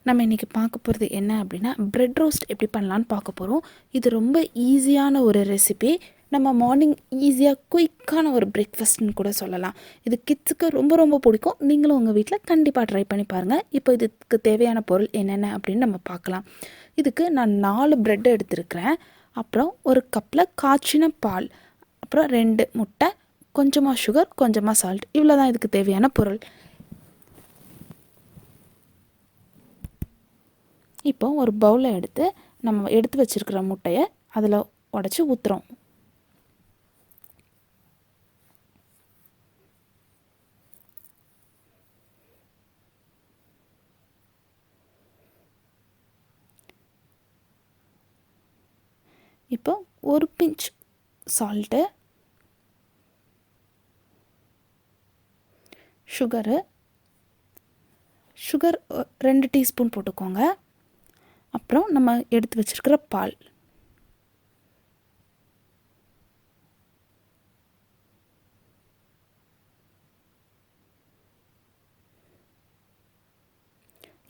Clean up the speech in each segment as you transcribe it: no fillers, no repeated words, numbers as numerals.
நம்ம இன்றைக்கி பார்க்க போகிறது என்ன அப்படின்னா பிரெட் ரோஸ்ட் எப்படி பண்ணலான்னு பார்க்க போகிறோம். இது ரொம்ப ஈஸியான ஒரு ரெசிபி. நம்ம மார்னிங் ஈஸியாக குயிக்கான ஒரு பிரேக்ஃபாஸ்ட்னு கூட சொல்லலாம். இது கிட்ஸுக்கு ரொம்ப ரொம்ப பிடிக்கும். நீங்களும் உங்கள் வீட்டில் கண்டிப்பாக ட்ரை பண்ணி பாருங்கள். இப்போ இதுக்கு தேவையான பொருள் என்னென்ன அப்படின்னு நம்ம பார்க்கலாம். இதுக்கு நான் 4 பிரெட் எடுத்துருக்கிறேன். அப்புறம் ஒரு கப்பில் காய்ச்சின பால், அப்புறம் 2 முட்டை, கொஞ்சமாக சுகர், கொஞ்சமாக சால்ட். இவ்வளோ தான் இதுக்கு தேவையான பொருள். இப்போ ஒரு பவுலில் எடுத்து நம்ம எடுத்து வச்சுருக்கிற முட்டையை அதில் உடச்சி ஊற்றுறோம். இப்போ ஒரு பிஞ்ச் சால்ட்டு, சுகர் 2 டீஸ்பூன் போட்டுக்கோங்க. அப்புறம் நம்ம எடுத்து வச்சுருக்கிற பால்,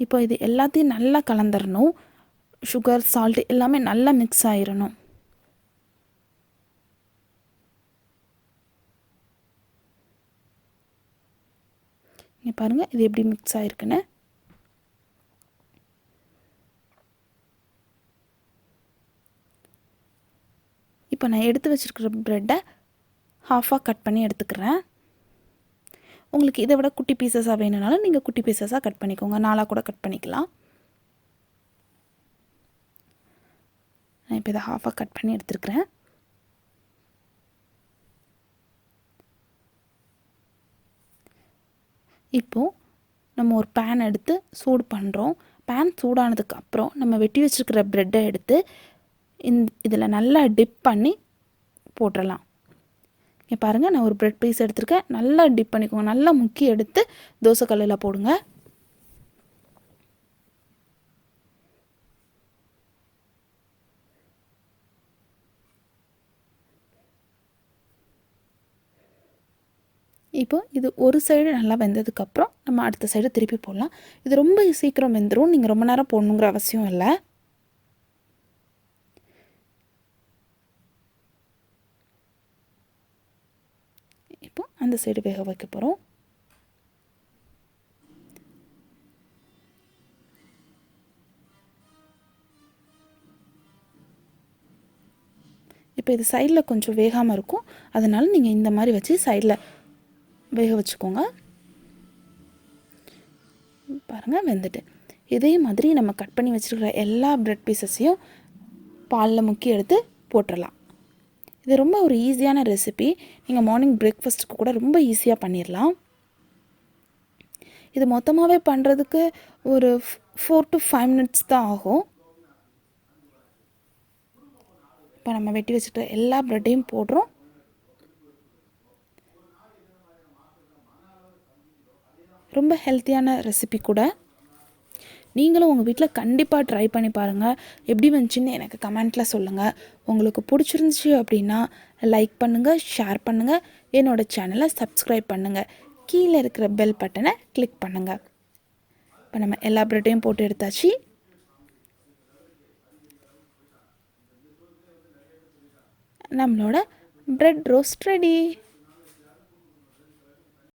இப்போ இது எல்லாத்தையும் நல்லா கலந்துடணும். சுகர், சால்ட் எல்லாமே நல்லா மிக்ஸ் ஆகிடணும். இங்கே பாருங்கள் இது எப்படி மிக்ஸ் ஆகிருக்குன்னு. இப்போ நான் எடுத்து வச்சுருக்கிற ப்ரெட்டை ஹாஃபாக கட் பண்ணி எடுத்துக்கிறேன். உங்களுக்கு இதை விட குட்டி பீசஸாக வேணும்னாலும் நீங்கள் குட்டி பீசஸாக கட் பண்ணிக்கோங்க. 4 கூட கட் பண்ணிக்கலாம். நான் இப்போ இதை ஹாஃபாக கட் பண்ணி எடுத்துருக்கிறேன். இப்போது நம்ம ஒரு பேன் எடுத்து சூடு பண்ணுறோம். பேன் சூடானதுக்கு அப்புறம் நம்ம வெட்டி வச்சுருக்கிற ப்ரெட்டை எடுத்து இதில் நல்லா டிப் பண்ணி போட்டுடலாம். இங்கே பாருங்கள், நான் ஒரு ப்ரெட் பீஸ் எடுத்துருக்கேன். நல்லா டிப் பண்ணிக்கோங்க. நல்லா முக்கி எடுத்து தோசைக்கல்லில் போடுங்க. இப்போ இது ஒரு சைடு நல்லா வெந்ததுக்கப்புறம் நம்ம அடுத்த சைடு திருப்பி போடலாம். இது ரொம்ப சீக்கிரம் வெந்துடும். நீங்கள் ரொம்ப நேரம் போடணுங்கிற அவசியம் இல்லை. இப்போ அந்த சைடு வேக வைக்க போகிறோம். இப்போ இது சைடில் கொஞ்சம் வேகாமல் இருக்கும். அதனால் நீங்கள் இந்த மாதிரி வச்சு சைடில் வேக வச்சுக்கோங்க. பாருங்கள் வெந்துட்டு. இதே மாதிரி நம்ம கட் பண்ணி வச்சுருக்கிற எல்லா ப்ரெட் பீசஸையும் பாலில் முக்கி எடுத்து போட்டுடலாம். இது ரொம்ப ஒரு ஈஸியான ரெசிபி. நீங்கள் மார்னிங் பிரேக்ஃபாஸ்ட்டுக்கு கூட ரொம்ப ஈஸியாக பண்ணிடலாம். இது மொத்தமாகவே பண்ணுறதுக்கு ஒரு 4 to 5 minutes தான் ஆகும். இப்போ நம்ம வெட்டி வச்சுட்டு எல்லா ப்ரெட்டையும் போடுறோம். ரொம்ப ஹெல்த்தியான ரெசிபி கூட. நீங்களும் உங்கள் வீட்டில் கண்டிப்பாக ட்ரை பண்ணி பாருங்கள். எப்படி வந்துச்சுன்னு எனக்கு கமெண்ட்டில் சொல்லுங்கள். உங்களுக்கு பிடிச்சிருந்துச்சி அப்படின்னா லைக் பண்ணுங்கள், ஷேர் பண்ணுங்கள், என்னோடய சேனலை சப்ஸ்கிரைப் பண்ணுங்கள், கீழே இருக்கிற பெல் பட்டனை கிளிக் பண்ணுங்கள். இப்போ நம்ம எல்லா ப்ரெட்டையும் போட்டு எடுத்தாச்சு. நம்மளோட பிரெட் ரோஸ்ட் ரெடி.